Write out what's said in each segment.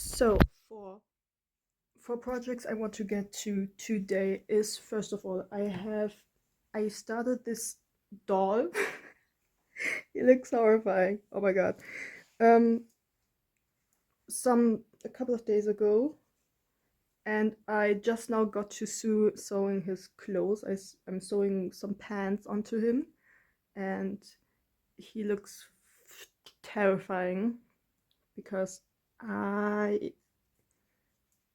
So for projects I want to get to today is, first of all, I started this doll. He looks horrifying. Oh my god. Um a couple of days ago, and I just now got to sewing his clothes. I'm sewing some pants onto him, and he looks terrifying because I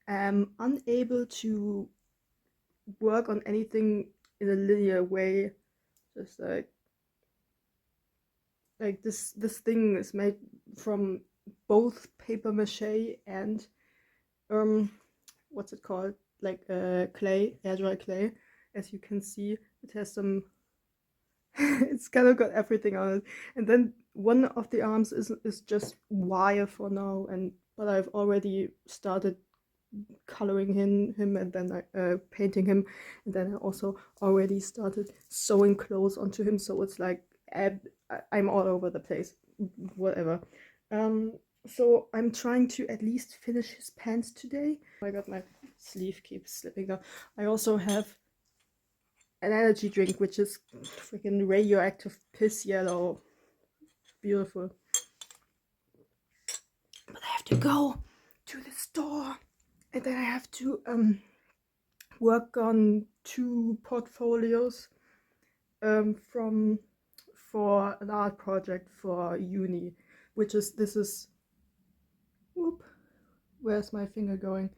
am unable to work on anything in a linear way. Just like this thing is made from both paper mache and um what's it called, like clay, air dry clay. As you can see, it has some it's kind of got everything on it, and then one of the arms is just wire for now, and but I've already started coloring him, and then I painting him, and then I also already started sewing clothes onto him. So it's like I'm all over the place. Whatever. Um, so I'm trying to at least finish his pants today. Oh my god, my sleeve keeps slipping down. I also have an energy drink, which is freaking radioactive piss yellow. Beautiful. But I have to go to the store, and then I have to work on 2 portfolios from for an art project for uni, which is this is whoop, where's my finger going?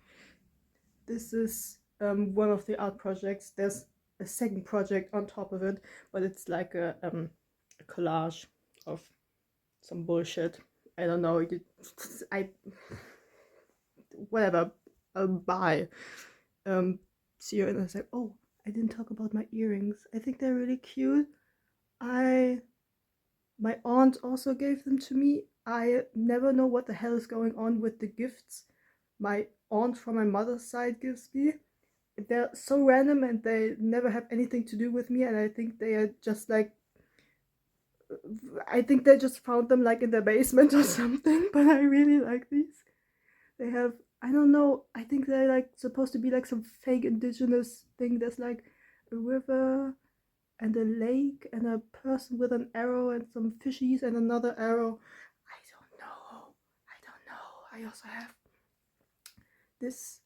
This is one of the art projects. There's a second project on top of it, but it's like a collage of some bullshit. I don't know. I whatever. Bye. See you, and I was like, oh, I didn't talk about my earrings. I think they're really cute. I My aunt also gave them to me. I never know what the hell is going on with the gifts my aunt from my mother's side gives me. They're so random and they never have anything to do with me, and I think they are just like, I think they just found them like in their basement or something, but I really like these. They have, I don't know, I think they're like supposed to be like some fake indigenous thing. There's like a river and a lake and a person with an arrow and some fishies and another arrow. I don't know. I don't know. I also have this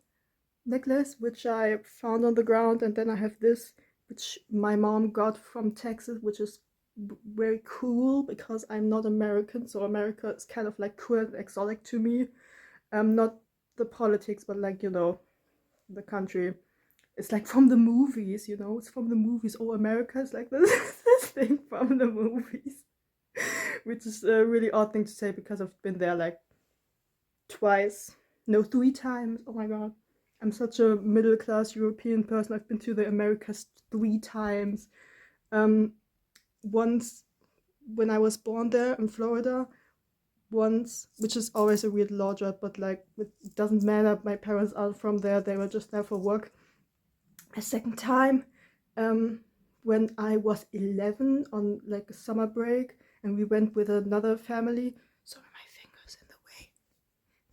necklace which I found on the ground, and then I have this which my mom got from Texas, which is very cool because I'm not American, so America is kind of like cool and exotic to me. Not the politics, but like, the country. It's like from the movies, it's from the movies. Oh, America is like this, this thing from the movies. Which is a really odd thing to say because I've been there like twice. No, 3 times. Oh my god. I'm such a middle class European person. I've been to the Americas 3 times. Once when I was born there in Florida, once, which is always a weird law job, but like it doesn't matter. My parents aren't from there, they were just there for work. A second time, when I was 11 on like a summer break, and we went with another family. Sorry, my finger's in the way.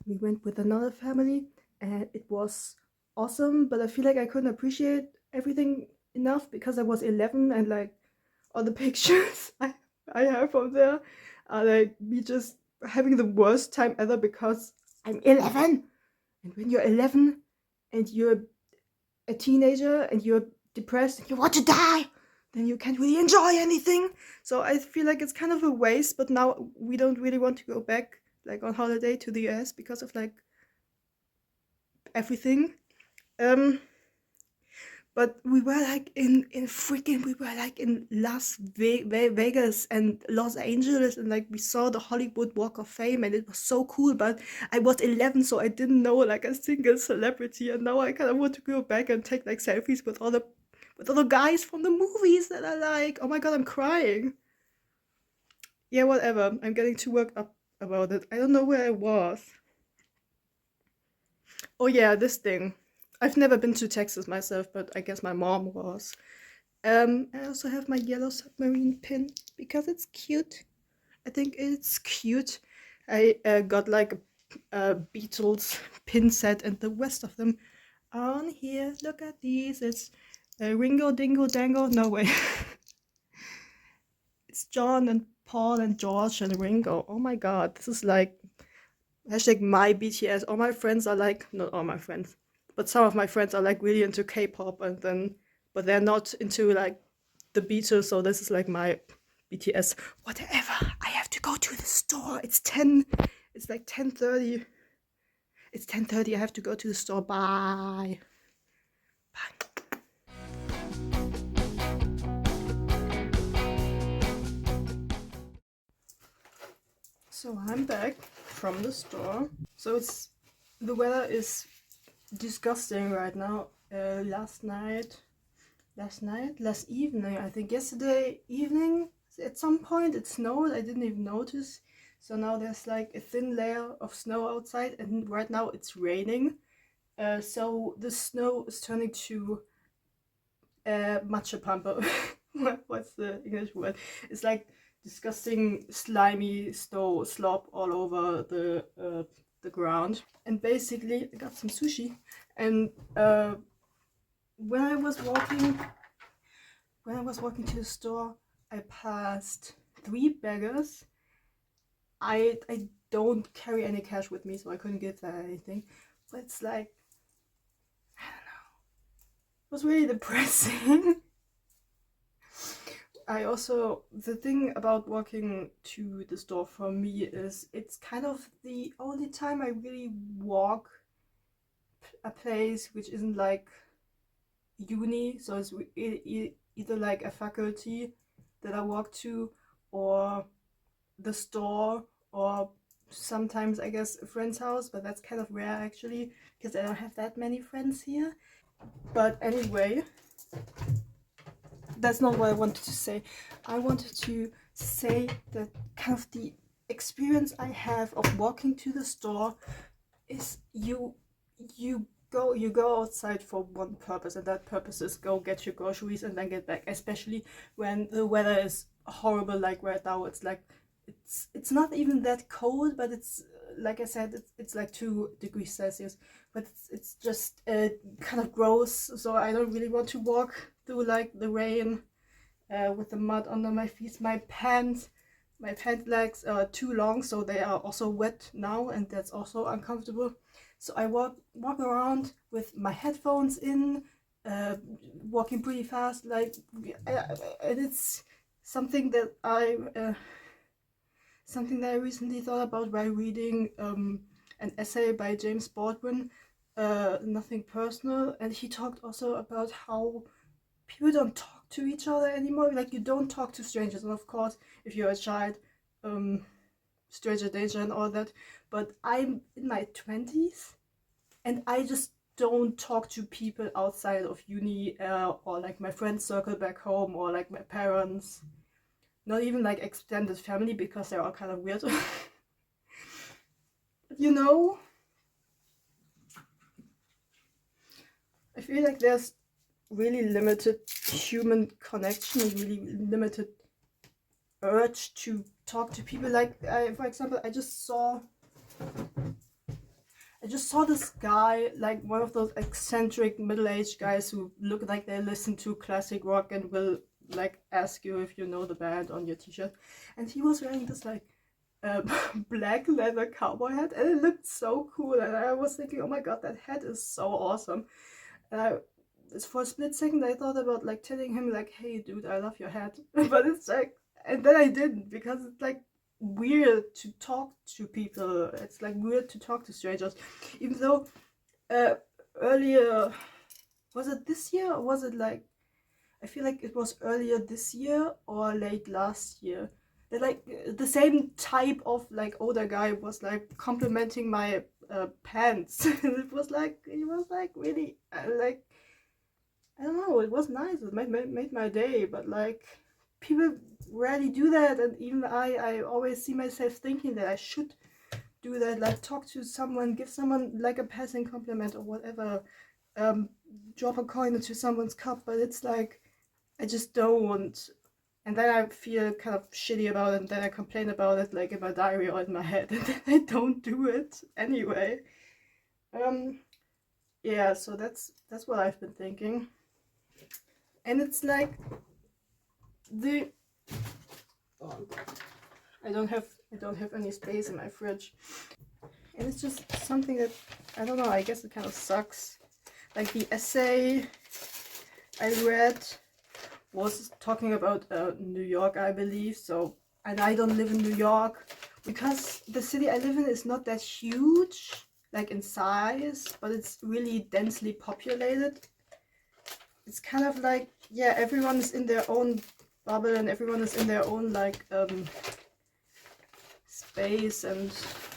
We went with another family, and it was awesome, but I feel like I couldn't appreciate everything enough because I was 11, and like all the pictures I have from there are like me just having the worst time ever because I'm 11. And when you're 11 and you're a teenager and you're depressed and you want to die, then you can't really enjoy anything. So I feel like it's kind of a waste, but now we don't really want to go back like on holiday to the US because of like everything. But we were like we were like in Vegas and Los Angeles, and like we saw the Hollywood Walk of Fame, and it was so cool. But I was 11, so I didn't know like a single celebrity, and now I kind of want to go back and take like selfies with all the guys from the movies that I like. Oh my god, I'm crying. Yeah, whatever. I'm getting too worked up about it. I don't know where I was. Oh yeah, this thing. I've never been to Texas myself, but I guess my mom was. I also have my yellow submarine pin because it's cute. I think it's cute. I got like Beatles pin set, and the rest of them are on here. Look at these. It's Ringo Dingo Dango. No way. It's John and Paul and George and Ringo. Oh my god, this is like hashtag my BTS. All my friends are like, not all my friends, but some of my friends are like really into K-pop, and then but they're not into like the Beatles. So this is like my BTS. Whatever. I have to go to the store. It's 10. It's like 10:30. It's 10:30. I have to go to the store. Bye. Bye. So I'm back from the store. So the weather is disgusting right now. Last evening, I think yesterday evening at some point it snowed. I didn't even notice. So now there's like a thin layer of snow outside, and right now it's raining. So the snow is turning to matcha. What's the English word? It's like disgusting, slimy snow slop all over the ground. And basically, I got some sushi, and when I was walking to the store, I passed 3 beggars. I don't carry any cash with me, so I couldn't give them anything. But it's like, I don't know. It was really depressing. The thing about walking to the store for me is it's kind of the only time I really walk a place which isn't like uni. So it's either like a faculty that I walk to, or the store, or sometimes I guess a friend's house, but that's kind of rare actually because I don't have that many friends here. But anyway, that's not what I wanted to say. I wanted to say that kind of the experience I have of walking to the store is you go outside for one purpose, and that purpose is go get your groceries and then get back, especially when the weather is horrible like right now. It's like it's not even that cold, but it's like I said, it's like 2 degrees Celsius, but it's just kind of gross. So I don't really want to walk through like the rain with the mud under my feet. My pant legs are too long, so they are also wet now, and that's also uncomfortable. So I walk around with my headphones in, walking pretty fast, like, and it's something that I recently thought about by reading an essay by James Baldwin, Nothing Personal, and he talked also about how people don't talk to each other anymore. Like, you don't talk to strangers, and of course, if you're a child, stranger danger and all that. But I'm in my 20s, and I just don't talk to people outside of uni, or like my friend circle back home, or like my parents. Not even like extended family, because they're all kind of weird. You know, I feel like there's really limited human connection, and really limited urge to talk to people. Like, for example, I just saw this guy, like one of those eccentric middle-aged guys who look like they listen to classic rock and will like ask you if you know the band on your t-shirt, and he was wearing this like black leather cowboy hat, and it looked so cool, and I was thinking, oh my god, that hat is so awesome. And for a split second I thought about like telling him like, hey dude, I love your hat. But it's like, and then I didn't, because it's like weird to talk to people. It's like weird to talk to strangers, even though earlier, was it this year, or was it like, I feel like it was earlier this year or late last year, that like the same type of like older guy was like complimenting my pants. It was like, really like, I don't know, it was nice, it made my day. But like, people rarely do that, and even I always see myself thinking that I should do that, like talk to someone, give someone like a passing compliment or whatever, drop a coin into someone's cup. But it's like, I just don't. and then I feel kind of shitty about it, and then I complain about it like in my diary or in my head, and then I don't do it anyway. Yeah, so that's what I've been thinking. And it's like the oh god, I don't have any space in my fridge. And it's just something that, I don't know, I guess it kind of sucks. Like the essay I read was talking about New York, I believe. So, and I don't live in New York because the city I live in is not that huge, like in size, but it's really densely populated. It's kind of like, yeah, everyone is in their own bubble and everyone is in their own like space. And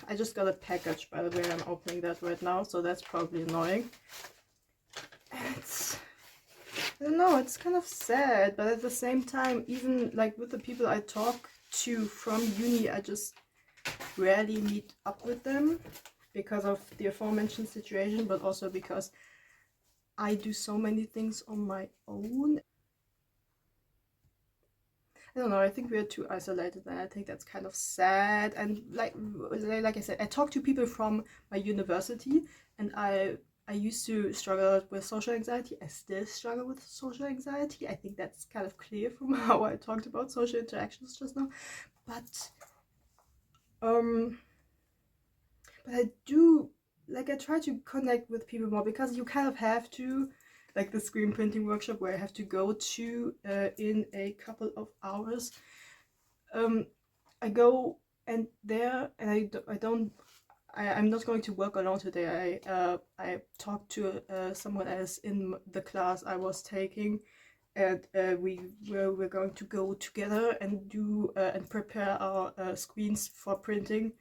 I just got a package, by the way. I'm opening that right now, so that's probably annoying. And I don't know, it's kind of sad, but at the same time, even like with the people I talk to from uni, I just rarely meet up with them because of the aforementioned situation, but also because I do so many things on my own. I don't know, I think we're too isolated, and I think that's kind of sad. And like I said, I talk to people from my university, and I used to struggle with social anxiety. I still struggle with social anxiety. I think that's kind of clear from how I talked about social interactions just now. But I do, like, I try to connect with people more because you kind of have to, like the screen printing workshop where I have to go to in a couple of hours. I go and there, and I'm not going to work alone today. I talked to someone else in the class I was taking, and we're going to go together and do and prepare our screens for printing,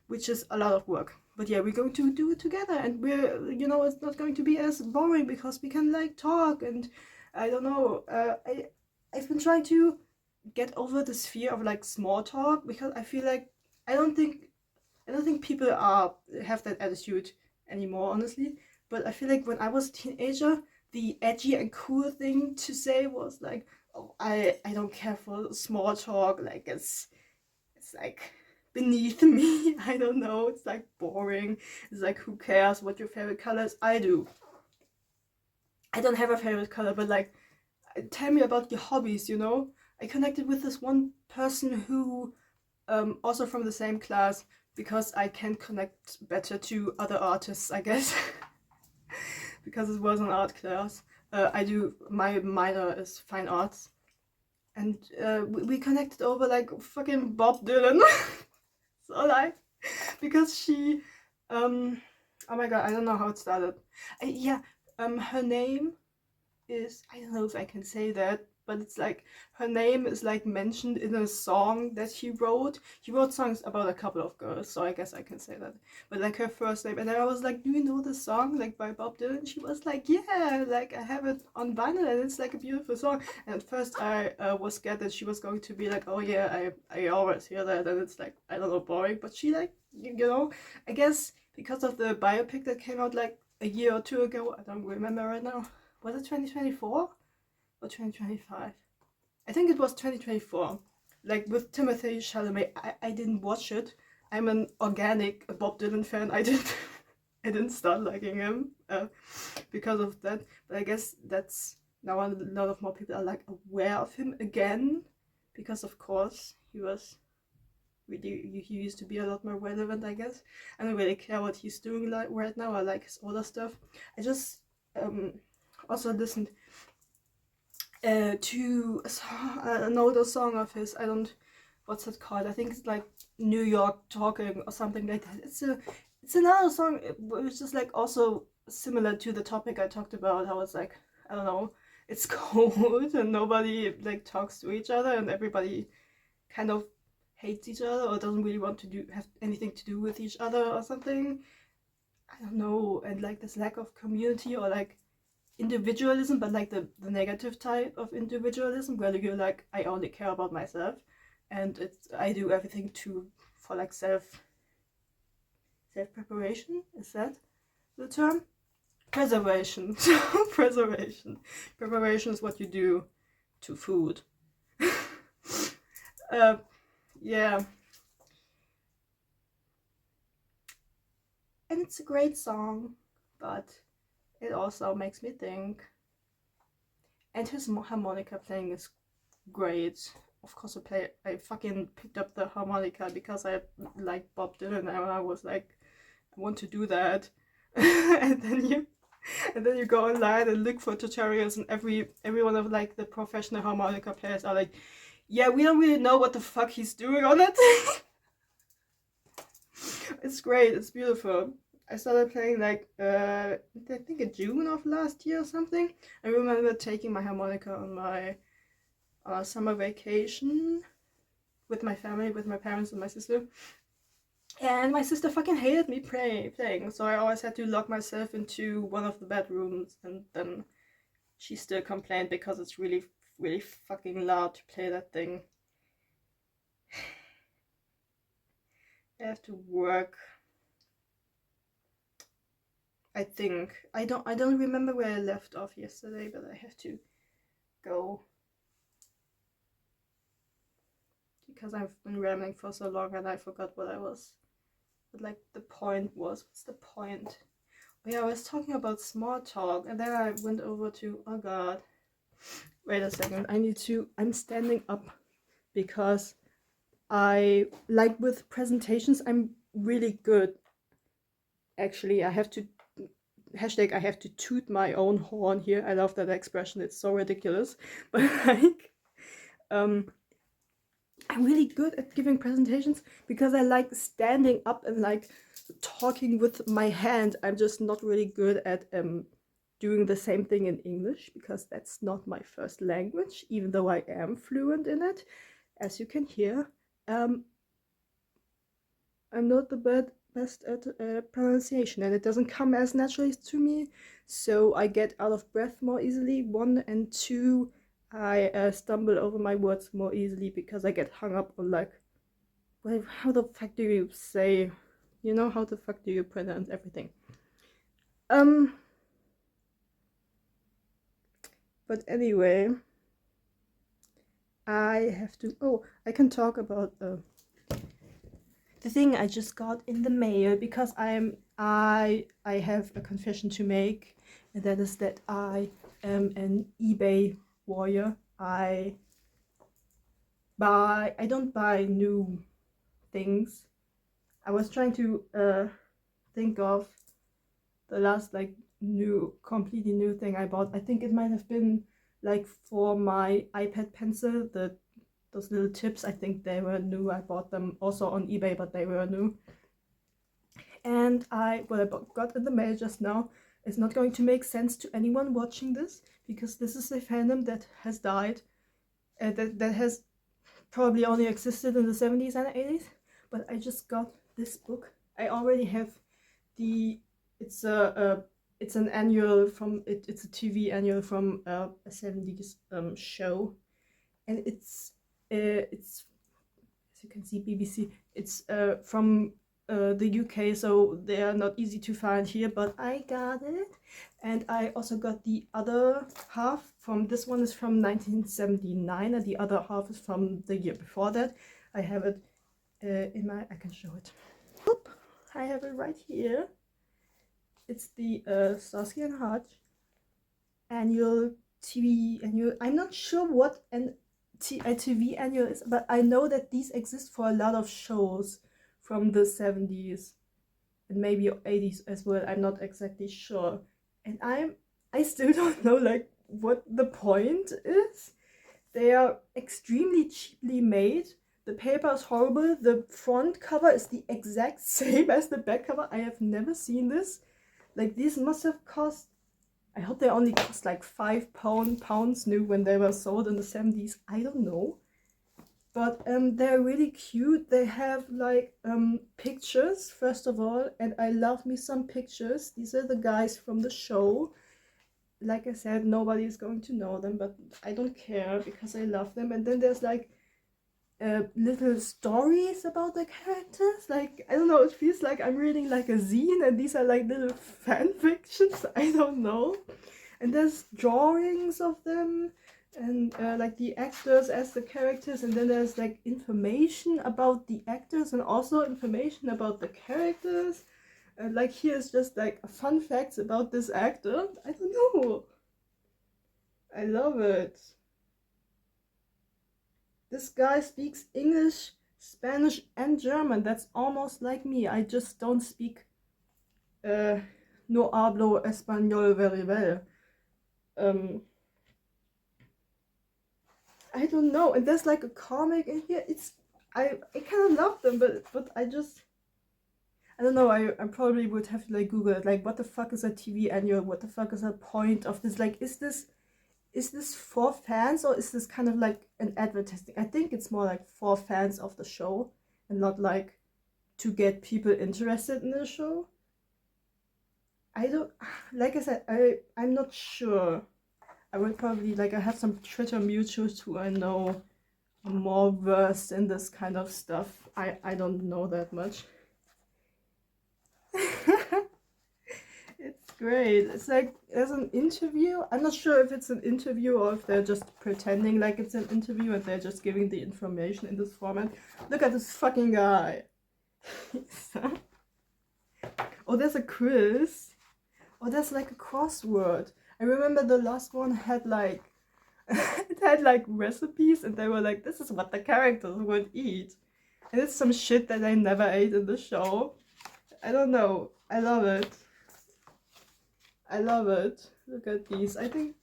which is a lot of work. But yeah, we're going to do it together, and we're, you know, it's not going to be as boring because we can like talk. And I don't know, I've been trying to get over this fear of like small talk, because I feel like I don't think people have that attitude anymore, honestly. But I feel like when I was a teenager, the edgy and cool thing to say was like, oh, I don't care for small talk, like it's like beneath me. I don't know, it's like boring. It's like, who cares what your favorite color is? I do. I don't have a favorite color, but like, tell me about your hobbies, you know? I connected with this one person who also from the same class, because I can connect better to other artists, I guess. Because it was an art class. My minor is fine arts, and we connected over like fucking Bob Dylan. So like, because she, oh my god, I don't know how it started. Yeah, her name is, I don't know if I can say that, but it's like, her name is like mentioned in a song that he wrote. He wrote songs about a couple of girls, so I guess I can say that. But like her first name, and then I was like, do you know this song, like by Bob Dylan? She was like, yeah, like I have it on vinyl and it's like a beautiful song. And at first I was scared that she was going to be like, oh yeah, I always hear that, and it's like, I don't know, boring. But she like, you know, I guess because of the biopic that came out like a year or two ago, I don't remember right now. Was it 2024 or 2025? I think it was 2024. Like with Timothée Chalamet. I didn't watch it. I'm an organic Bob Dylan fan. I didn't start liking him because of that. But I guess that's now a lot of more people are like aware of him again, because of course he used to be a lot more relevant, I guess. I don't really care what he's doing like right now. I like his older stuff. I just also listened to an older song of his. I don't, what's it called? I think it's like New York Talking or something like that. It's another song. It was just like also similar to the topic I talked about. I was like, I don't know, it's cold and nobody like talks to each other, and everybody kind of hates each other or doesn't really want to have anything to do with each other or something. I don't know. And like this lack of community, or like individualism, but like the negative type of individualism, where you're like, I only care about myself, and I do everything for like self preparation. Is that the term? Preservation. Preservation is what you do to food. Yeah. And it's a great song, but it also makes me think. And his harmonica playing is great. Of course, I fucking picked up the harmonica because I like Bob Dylan, and I was like, I want to do that. and then you go online and look for tutorials, and every one of like the professional harmonica players are like, yeah, we don't really know what the fuck he's doing on it. It's great. It's beautiful. I started playing like I think in June of last year or something. I remember taking my harmonica on my summer vacation with my family, with my parents and my sister. And my sister fucking hated me playing, so I always had to lock myself into one of the bedrooms, and then she still complained because it's really, really fucking loud to play that thing. I have to work. I think I don't remember where I left off yesterday, but I have to go because I've been rambling for so long and I forgot what like the point was. What's the point? Oh, yeah, I was talking about small talk, and then I went over to, oh god, wait a second, I'm standing up because I, like with presentations, I'm really good. Actually, I have to toot my own horn here. I love that expression. It's so ridiculous. But like, I'm really good at giving presentations because I like standing up and like talking with my hand. I'm just not really good at doing the same thing in English because that's not my first language, even though I am fluent in it. As you can hear, I'm not the best at pronunciation, and it doesn't come as naturally to me, so I get out of breath more easily, 1, and 2, I stumble over my words more easily because I get hung up on like, well, how the fuck do you say, you know, how the fuck do you pronounce everything? But anyway, I have to, I can talk about the thing I just got in the mail because I have a confession to make, and that is that I am an eBay warrior. I don't buy new things. I was trying to think of the last like completely new thing I bought. I think it might have been like for my iPad pencil, those little tips. I think they were new. I bought them also on eBay, but they were new. And what I got in the mail just now is not going to make sense to anyone watching this, because this is a fandom that has died, that has probably only existed in the 70s and 80s. But I just got this book. I already have it's an annual from it's a TV annual from a 70s show, and it's as you can see, BBC. It's from the UK, so they are not easy to find here, but I got it. And I also got the other half from, this one is from 1979, and the other half is from the year before that. I have it I can show it. Oop, I have it right here. It's the Starsky and Hutch annual TV annual. I'm not sure what a TV annual is, but I know that these exist for a lot of shows from the 70s and maybe 80s as well. I'm not exactly sure, and I still don't know like what the point is. They are extremely cheaply made. The paper is horrible. The front cover is the exact same as the back cover. I have never seen this. Like, these must have cost, I hope they only cost like £5 new when they were sold in the 70s. I don't know. But they're really cute. They have like pictures, first of all, and I love me some pictures. These are the guys from the show. Like I said, nobody is going to know them, but I don't care because I love them. And then there's like little stories about the characters. Like, I don't know, it feels like I'm reading like a zine, and these are like little fan fictions. I don't know. And there's drawings of them. and like the actors as the characters, and then there's like information about the actors and also information about the characters. And like here's just like fun facts about this actor. I don't know. I love it. This guy speaks English, Spanish, and German. That's almost like me. I just don't speak no hablo español very well. I don't know. And there's like a comic in here. I kind of love them, but I don't know. I probably would have to like Google it. Like, what the fuck is a TV annual? What the fuck is the point of this? Like, is this for fans, or is this kind of like an advertising? I think it's more like for fans of the show and not like to get people interested in the show. I don't, like I said, I'm not sure. I will probably like, I have some Twitter mutuals who I know are more versed in this kind of stuff. I don't know that much. It's great. It's like there's an interview. I'm not sure if it's an interview or if they're just pretending like it's an interview and they're just giving the information in this format. Look at this fucking guy. Oh, there's a quiz. Oh, there's like a crossword. I remember the last one had like it had like recipes, and they were like, this is what the characters would eat. And it's some shit that I never ate in the show. I don't know. I love it. I love it. Look at these. I think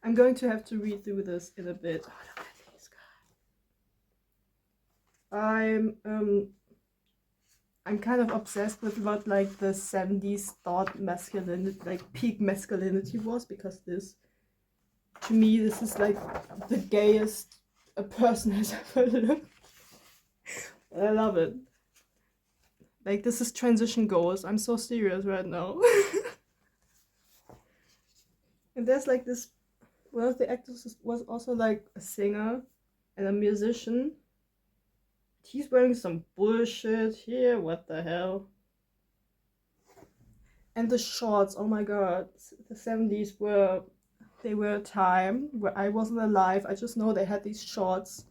I'm going to have to read through this in a bit. Oh, look at these guys. I'm kind of obsessed with what like the 70s thought masculinity, like peak masculinity was, because this, to me, this is like the gayest a person has ever looked. I love it. Like, this is transition goals. I'm so serious right now. And there's like this, one of the actors was also like a singer and a musician. He's wearing some bullshit here, what the hell? And the shorts, oh my god, the 70s were a time where I wasn't alive. I just know they had these shorts.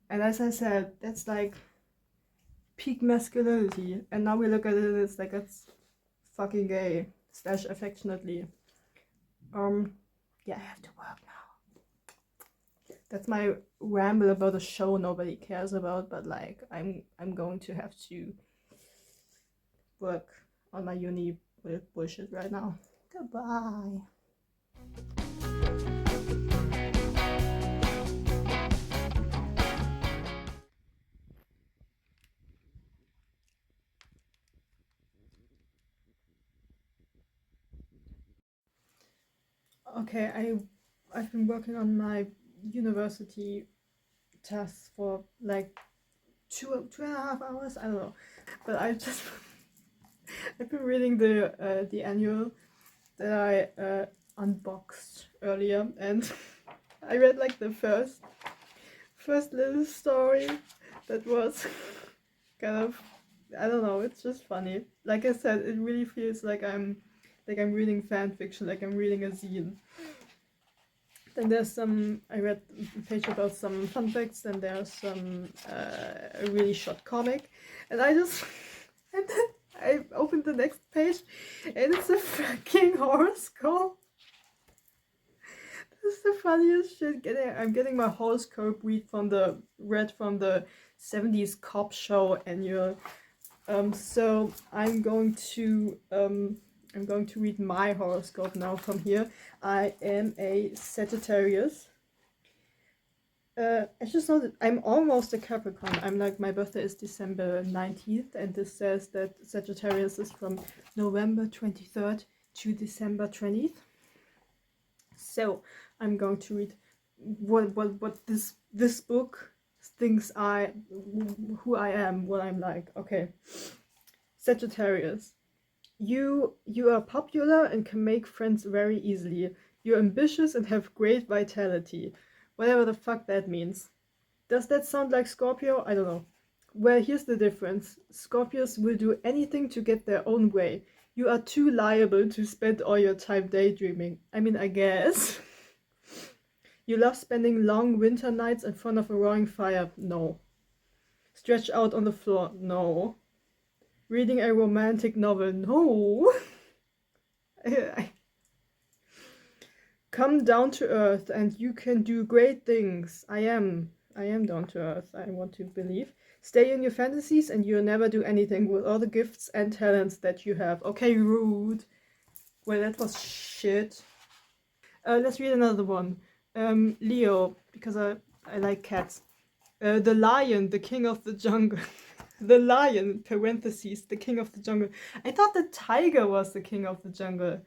And as I said, that's like peak masculinity. And now we look at it and it's like, it's fucking gay. / affectionately. Yeah, I have to work now. That's my ramble about a show nobody cares about, but like I'm going to have to work on my uni with bullshit right now. Goodbye. Okay, I've been working on my university tests for like two and a half hours. I don't know, but I've been reading the annual that I unboxed earlier, and I read like the first little story that was kind of, I don't know, it's just funny. Like I said, it really feels like I'm reading fan fiction, like I'm reading a zine. Then there's I read a page about some fun facts, then there's some a really short comic, and and then I opened the next page and it's a fucking horoscope. This is the funniest shit. I'm getting my horoscope read from the 70s cop show annual. So I'm going to read my horoscope now from here. I am a Sagittarius. I just know that I'm almost a Capricorn. I'm like, my birthday is December 19th, and this says that Sagittarius is from November 23rd to December 20th. So I'm going to read what this book thinks who I am, what I'm like. Okay. Sagittarius. You are popular and can make friends very easily. You're ambitious and have great vitality. Whatever the fuck that means. Does that sound like Scorpio? I don't know. Well, here's the difference. Scorpios will do anything to get their own way. You are too liable to spend all your time daydreaming. I mean, I guess. You love spending long winter nights in front of a roaring fire. No. Stretched out on the floor. No. Reading a romantic novel. No. Come down to earth and you can do great things. I am down to earth, I want to believe. Stay in your fantasies and you'll never do anything with all the gifts and talents that you have. Okay, rude. Well, that was shit. Let's read another one. Leo, because I like cats. The lion, the king of the jungle. The lion, parentheses, the king of the jungle. I thought the tiger was the king of the jungle.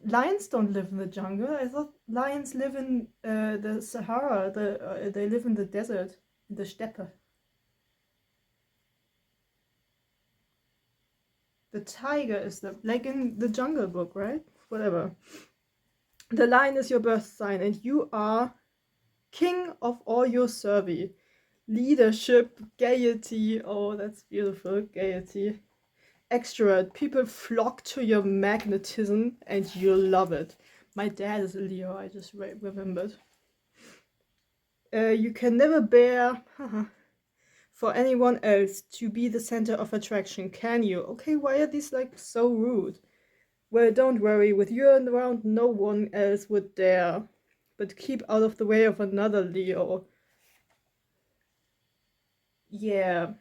Lions don't live in the jungle. I thought lions live in the Sahara. They live in the desert, in the steppe. The tiger is like in the Jungle Book, right? Whatever. The lion is your birth sign, and you are king of all your survey. Leadership, gaiety. Oh, that's beautiful. Gaiety. Extrovert. People flock to your magnetism and you love it. My dad is a Leo, I just remembered. You can never bear for anyone else to be the center of attraction, can you? Okay, why are these like so rude? Well, don't worry, with you around no one else would dare. But keep out of the way of another Leo. Yeah.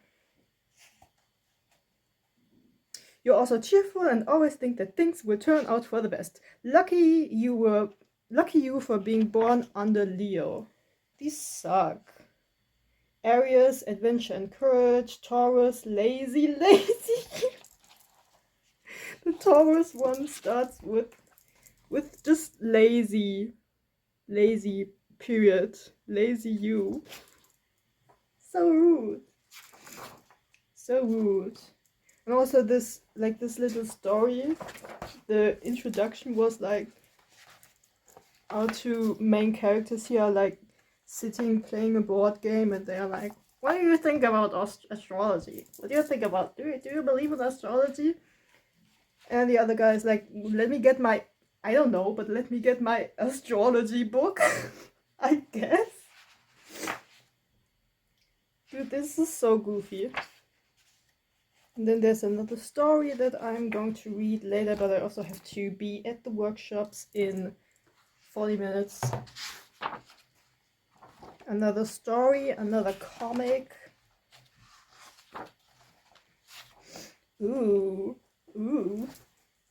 You're also cheerful and always think that things will turn out for the best. Lucky you for being born under Leo. These suck. Aries, adventure and courage. Taurus, lazy. The Taurus one starts with just lazy, period. Lazy you. So rude. So rude. And also this little story, the introduction was like our two main characters here are like sitting playing a board game and they're like, what do you think about astrology? What do you think about, do you believe in astrology? And the other guy is like, let me get my, I don't know, but let me get my astrology book. I guess. Dude, this is so goofy. And then there's another story that I'm going to read later, but I also have to be at the workshops in 40 minutes. Another story, another comic. Ooh.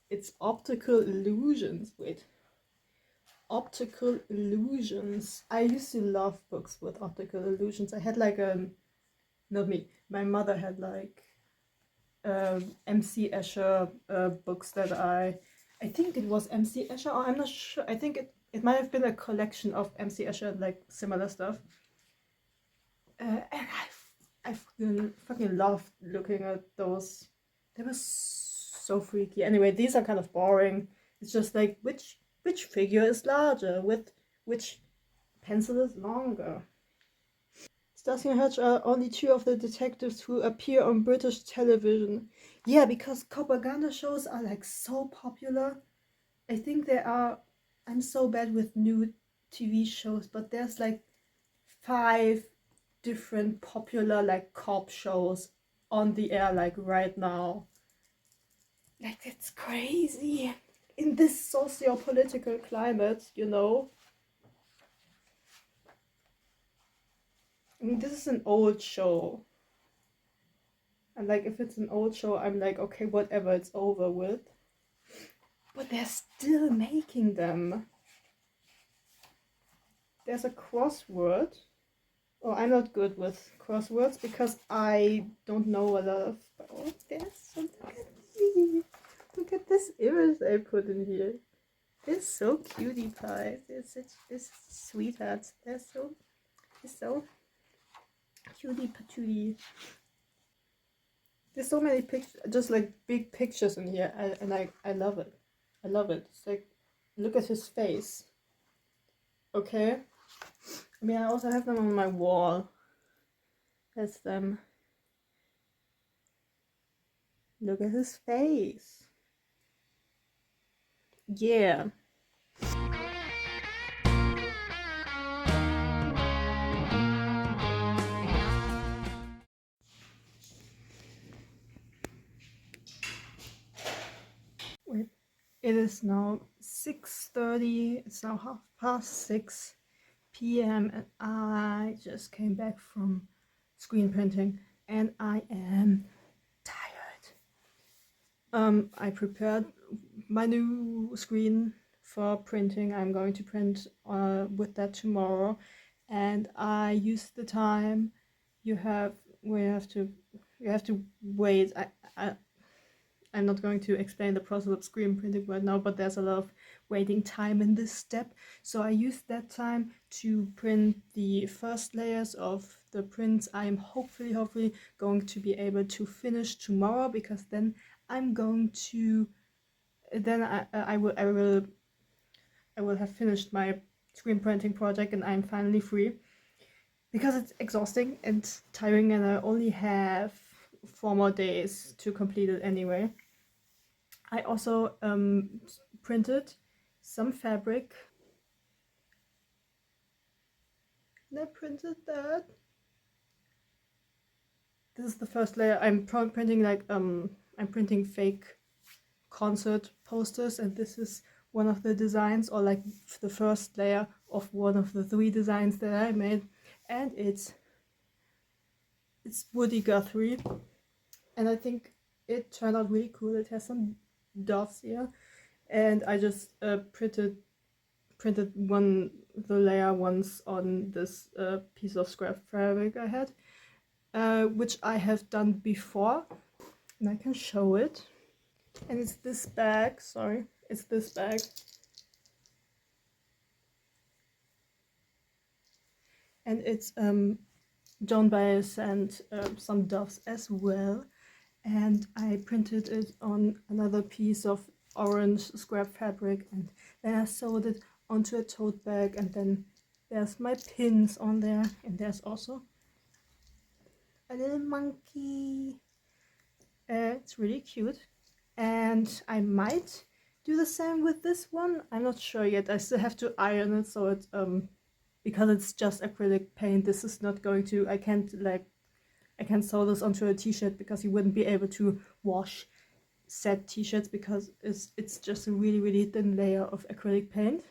It's optical illusions. Wait. Optical illusions. I used to love books with optical illusions. I had like not me. My mother had like MC Escher books that I think it was MC Escher, or I'm not sure. I think it might have been a collection of MC Escher and like similar stuff. And I fucking loved looking at those. They were so freaky. Anyway, these are kind of boring. It's just like which figure is larger, with which pencil is longer. Starsky and Hutch are only two of the detectives who appear on British television. Yeah, because propaganda shows are like so popular. I think there are, I'm so bad with new TV shows, but there's like 5 different popular like cop shows on the air like right now. Like, it's crazy. In this socio-political climate, you know. I mean, this is an old show. And like, if it's an old show, I'm like, okay, whatever, it's over with. But they're still making them. There's a crossword. Oh, I'm not good with crosswords because I don't know a lot of... Oh, there's something. Look at this image I put in here. They're so cutie pie. They're such sweethearts. They're so cutie patootie. There's so many pictures, just like big pictures in here, and I love it. I love it. It's like, look at his face. Okay. I mean, I also have them on my wall. That's them. Look at his face. Yeah. It is now 6:30. It's now 6:30 p.m. and I just came back from screen printing and I am tired. I prepared my new screen for printing. I'm going to print with that tomorrow, and I used the time you have. You have to wait. I'm not going to explain the process of screen printing right now, but there's a lot of waiting time in this step. So I used that time to print the first layers of the prints I'm hopefully going to be able to finish tomorrow, because then I'm going to then I will have finished my screen printing project and I'm finally free, because it's exhausting and tiring and I only have 4 more days to complete it anyway. I also printed some fabric and I printed that. This is the first layer. I'm printing like I'm printing fake concert posters, and this is one of the designs, or like the first layer of one of the 3 designs that I made, and it's Woody Guthrie, and I think it turned out really cool. It has some dots here, and I just printed the layer once on this piece of scrap fabric I had, which I have done before, and I can show it. And it's this bag. Sorry, it's this bag. And it's John Baez and some doves as well. And I printed it on another piece of orange scrap fabric, and then I sewed it onto a tote bag, and then there's my pins on there, and there's also a little monkey. It's really cute, and I might do the same with this one. I'm not sure yet. I still have to iron it, so it's because it's just acrylic paint, this is not going to, I can't sew this onto a t-shirt, because you wouldn't be able to wash said t-shirts, because it's just a really thin layer of acrylic paint.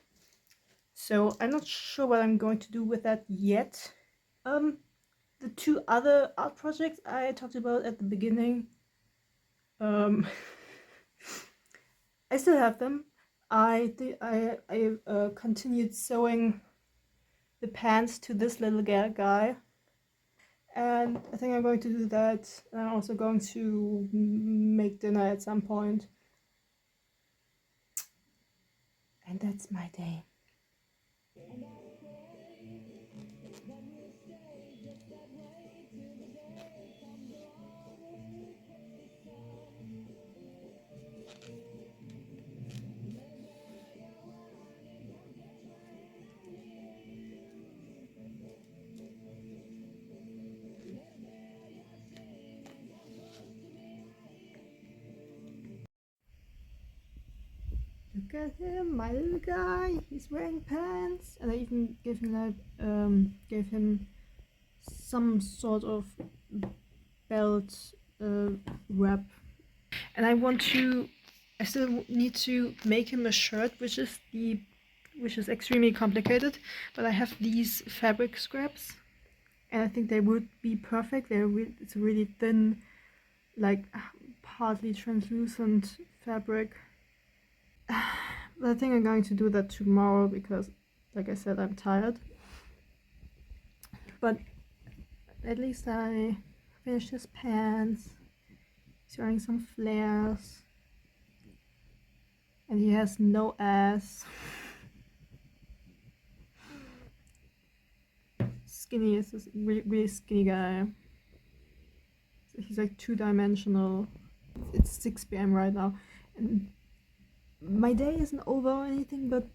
So I'm not sure what I'm going to do with that yet. The 2 other art projects I talked about at the beginning, I still have them. I continued sewing the pants to this little guy, and I think I'm going to do that. And I'm also going to make dinner at some point, and that's my day. Look at him, my little guy. He's wearing pants, and I even gave him some sort of belt wrap. And I still need to make him a shirt, which is extremely complicated. But I have these fabric scraps, and I think they would be perfect. It's a really thin, like partly translucent fabric. I think I'm going to do that tomorrow, because like I said, I'm tired. But at least I finished his pants. He's wearing some flares, and he has no ass. Skinny is this really skinny guy. He's like 2-dimensional. It's 6 p.m. right now, and my day isn't over or anything, but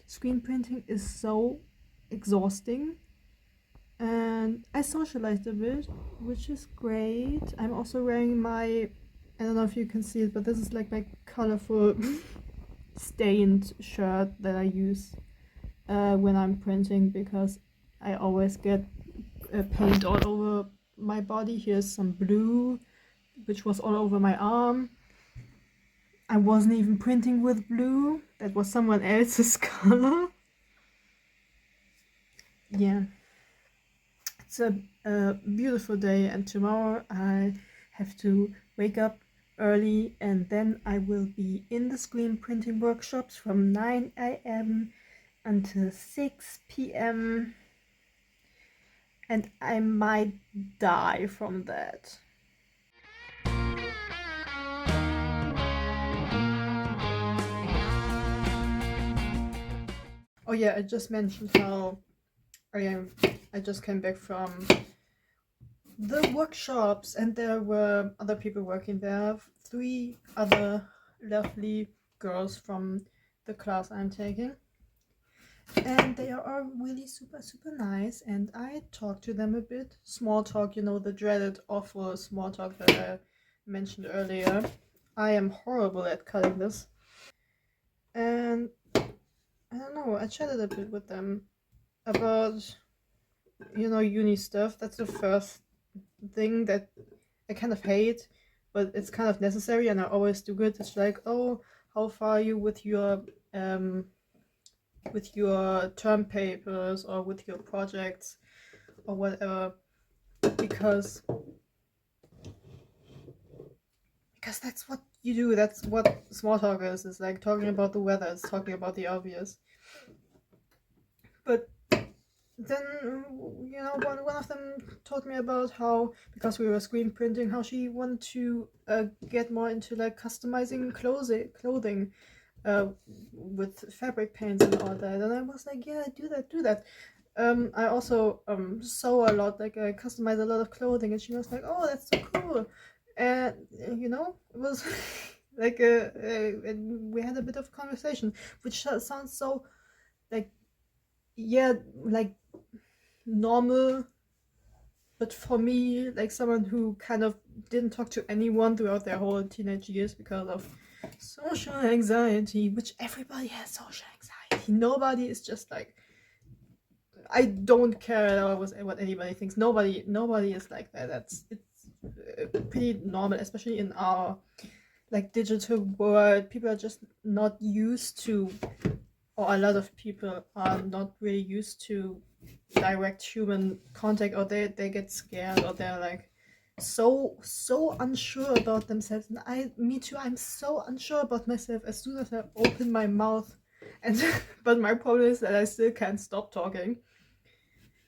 screen printing is so exhausting, and I socialized a bit, which is great. I'm also wearing I don't know if you can see it, but this is like my colorful stained shirt that I use when I'm printing, because I always get paint all over my body. Here's some blue which was all over my arm. I wasn't even printing with blue. That was someone else's color. Yeah. It's a beautiful day, and tomorrow I have to wake up early, and then I will be in the screen printing workshops from 9 a.m. until 6 p.m. and I might die from that. Oh yeah, I just mentioned how I just came back from the workshops, and there were other people working there. 3 other lovely girls from the class I'm taking, and they are all really super nice, and I talked to them a bit. Small talk, you know, the dreaded awful small talk that I mentioned earlier. I am horrible at cutting this, and I don't know, I chatted a bit with them about, you know, uni stuff. That's the first thing that I kind of hate, but it's kind of necessary, and I always do it. It's like, oh, how far are you um with your term papers or with your projects or whatever, because that's what you do. That's what small talk is. It's like talking about the weather. It's talking about the obvious. But then, you know, one of them told me about how, because we were screen printing, how she wanted to get more into like customizing clothing with fabric paints and all that. And I was like, yeah, do that. I also sew a lot, like I customize a lot of clothing, and she was like, oh, that's so cool. And you know, it was like and we had a bit of conversation, which sounds so like, yeah, like normal, but for me, like someone who kind of didn't talk to anyone throughout their whole teenage years because of social anxiety, which everybody has social anxiety. Nobody is just like, I don't care at all what anybody thinks. Nobody is like that. It's pretty normal, especially in our like digital world. People are just not used to, or a lot of people are not really used to direct human contact, or they get scared, or they're like so unsure about themselves. And me too, I'm so unsure about myself as soon as I open my mouth. And but my problem is that I still can't stop talking,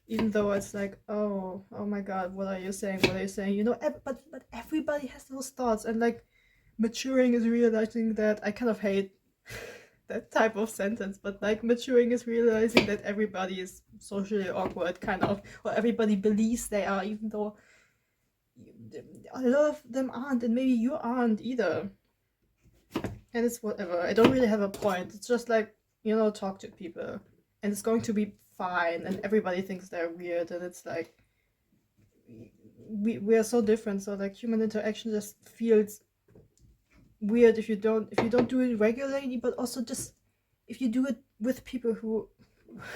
even though it's like, oh my god, what are you saying, you know. But everybody has those thoughts, and like maturing is realizing that, I kind of hate that type of sentence, but like maturing is realizing that everybody is socially awkward, kind of, or everybody believes they are, even though a lot of them aren't, and maybe you aren't either. And it's whatever, I don't really have a point. It's just like, you know, talk to people, and it's going to be fine, and everybody thinks they're weird, and it's like, we are so different, so like human interaction just feels weird if you don't do it regularly, but also just if you do it with people who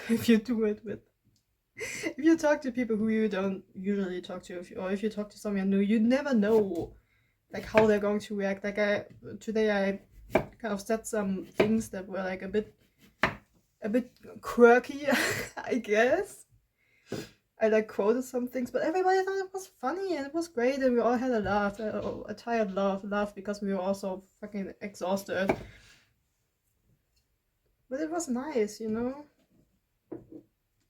if you do it with if you talk to people who you don't usually talk to, or if you talk to someone new, you never know like how they're going to react. Like today I kind of said some things that were like a bit quirky, I guess. I like quoted some things, but everybody thought it was funny, and it was great, and we all had a laugh, a tired laugh, because we were also fucking exhausted. But it was nice, you know.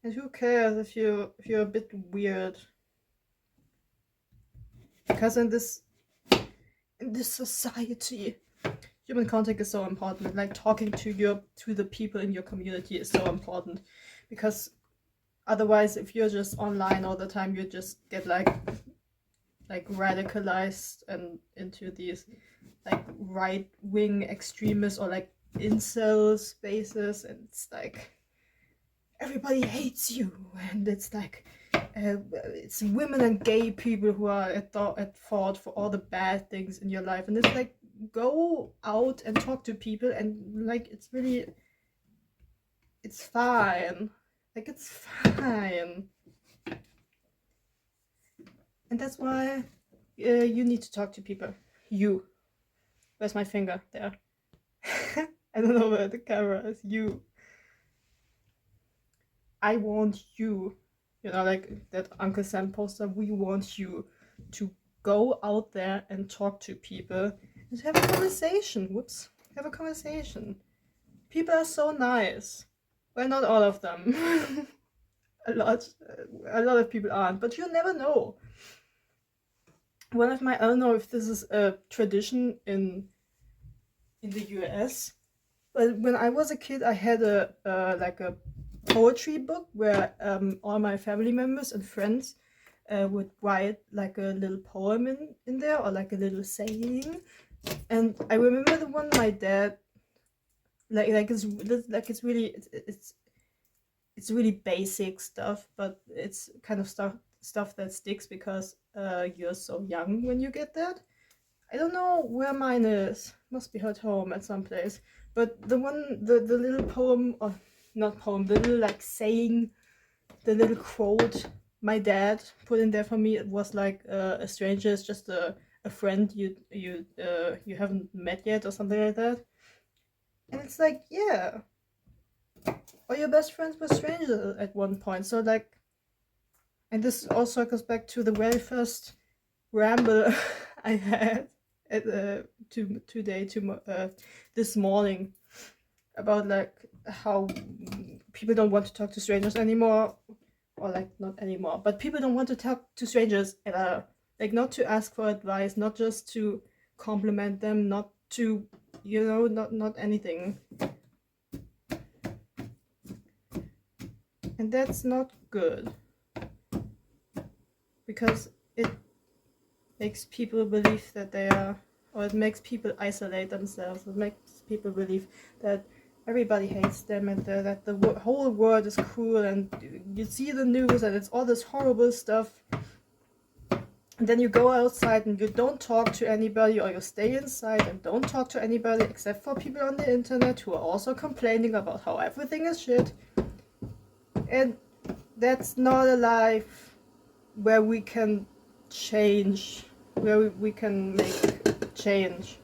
And who cares if you're a bit weird? Because in this society, human contact is so important. Like talking to the people in your community is so important, because otherwise, if you're just online all the time, you just get like radicalized and into these like right wing extremists, or like incel spaces, and it's like everybody hates you, and it's like it's women and gay people who are at fault for all the bad things in your life. And it's like, go out and talk to people, and like it's fine, like it's fine. And that's why You need to talk to people. You. Where's my finger? There. I don't know where the camera is. You. I want you. You know, like that Uncle Sam poster. We want you to go out there and talk to people and have a conversation. Whoops. Have a conversation. People are so nice. Well, not all of them. a lot of people aren't, but you never know. I don't know if this is a tradition in the US, but when I was a kid, I had a like a poetry book where all my family members and friends would write like a little poem in there, or like a little saying. And I remember the one my dad it's really it's really basic stuff, but it's kind of stuff that sticks because you're so young when you get that. I don't know where mine is. Must be at home at some place. But the little poem, or not poem, the little like saying, the little quote my dad put in there for me, it was like a stranger is just a friend you haven't met yet, or something like that. And it's like, yeah, or your best friends were strangers at one point. So like, and this all circles back to the very first ramble I had at this morning, about like how people don't want to talk to strangers anymore, or like not anymore, but people don't want to talk to strangers at all. Like, not to ask for advice, not just to compliment them, not to, not anything. And that's not good, because it makes people believe that they are, or it makes people isolate themselves. It makes people believe that everybody hates them, and that the whole world is cruel, and you see the news and it's all this horrible stuff. And then you go outside and you don't talk to anybody, or you stay inside and don't talk to anybody except for people on the internet who are also complaining about how everything is shit. And that's not a life where we can change, where we can make change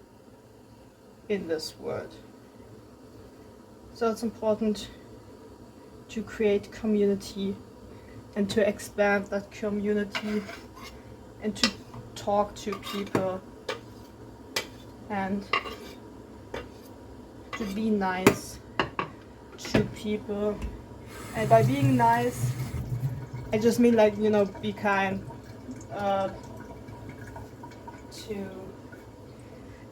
in this world. So it's important to create community and to expand that community and to talk to people and to be nice to people. And by being nice, I just mean, like, be kind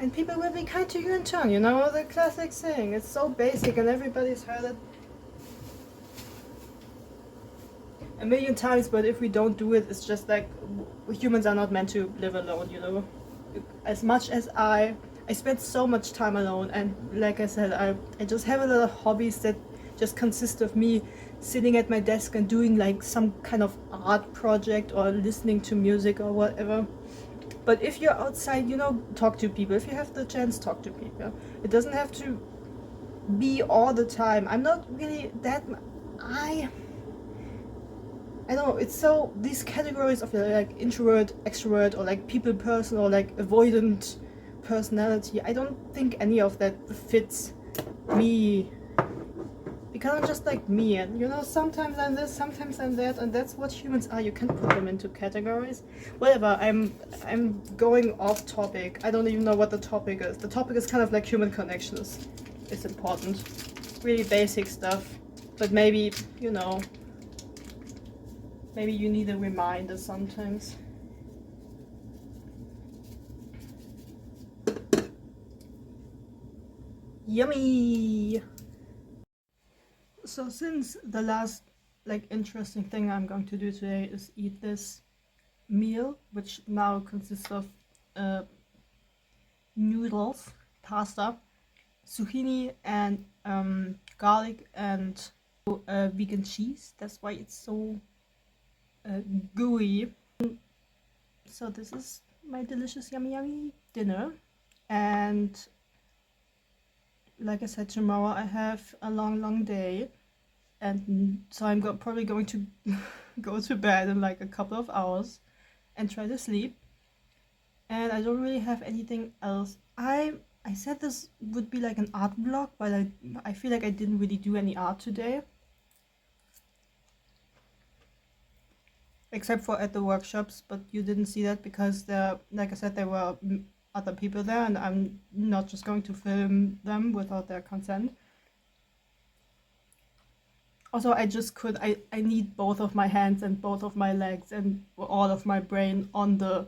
and people will be kind to you in turn, the classic saying. It's so basic and everybody's heard it a million times, but if we don't do it, it's just like, humans are not meant to live alone, As much as I spend so much time alone, and like I said, I just have a lot of hobbies that just consist of me sitting at my desk and doing like some kind of art project or listening to music or whatever. But if you're outside, talk to people. If you have the chance, talk to people. It doesn't have to be all the time. I'm not really that. I don't know. It's so, these categories of like introvert, extrovert, or like people person, or like avoidant personality, I don't think any of that fits me, because I'm just like me, and sometimes I'm this, sometimes I'm that, and that's what humans are. You can't put them into categories. Whatever, I'm going off topic. I don't even know what the topic is. The topic is kind of like human connections. It's important. Really basic stuff. But maybe, maybe you need a reminder sometimes. Yummy! So since the last interesting thing I'm going to do today is eat this meal, which now consists of noodles, pasta, zucchini, and garlic, and vegan cheese. That's why it's so gooey. So this is my delicious yummy dinner. And like I said, tomorrow I have a long day, and so I'm probably going to go to bed in like a couple of hours and try to sleep. And I don't really have anything else. I said this would be like an art vlog, but I feel like I didn't really do any art today. Except for at the workshops, but you didn't see that because there, like I said, there were other people there, and I'm not just going to film them without their consent. Also, I need both of my hands and both of my legs and all of my brain on to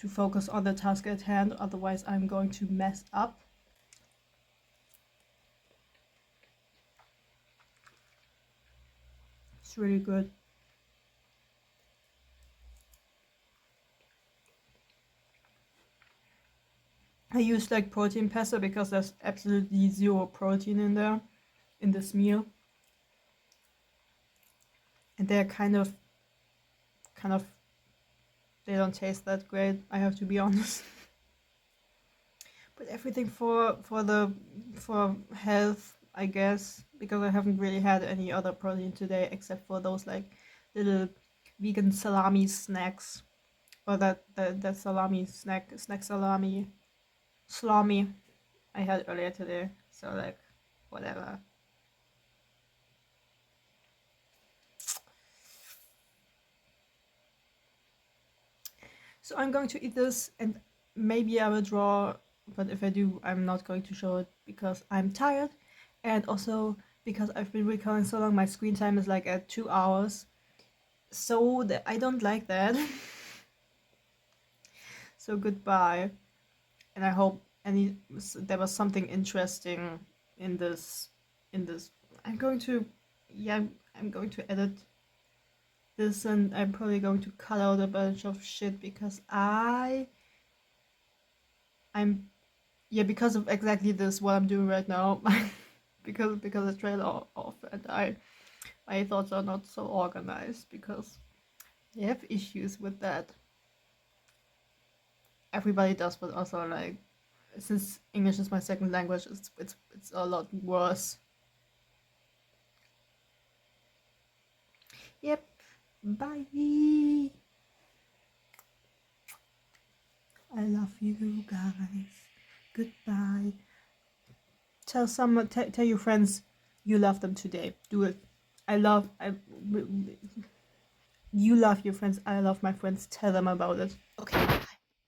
focus on the task at hand, otherwise I'm going to mess up. It's really good. I use like protein pasta because there's absolutely zero protein in there, in this meal. And they're kind of, they don't taste that great, I have to be honest. But everything for health, I guess, because I haven't really had any other protein today except for those like little vegan salami snacks, or that salami snack salami I had earlier today. So like whatever. So I'm going to eat this and maybe I will draw, but if I do, I'm not going to show it because I'm tired, and also because I've been recording so long, my screen time is like at 2 hours. So I don't like that. So goodbye. And I hope there was something interesting in this I'm going to, yeah, I'm going to edit this, and I'm probably going to cut out a bunch of shit because I'm yeah, because of exactly this what I'm doing right now. because I trail off and my thoughts are not so organized because I have issues with that. Everybody does, but also like since English is my second language, it's a lot worse. Yep. Bye. I love you guys. Goodbye. Tell your friends you love them today. Do it. You love your friends. I love my friends. Tell them about it. Okay.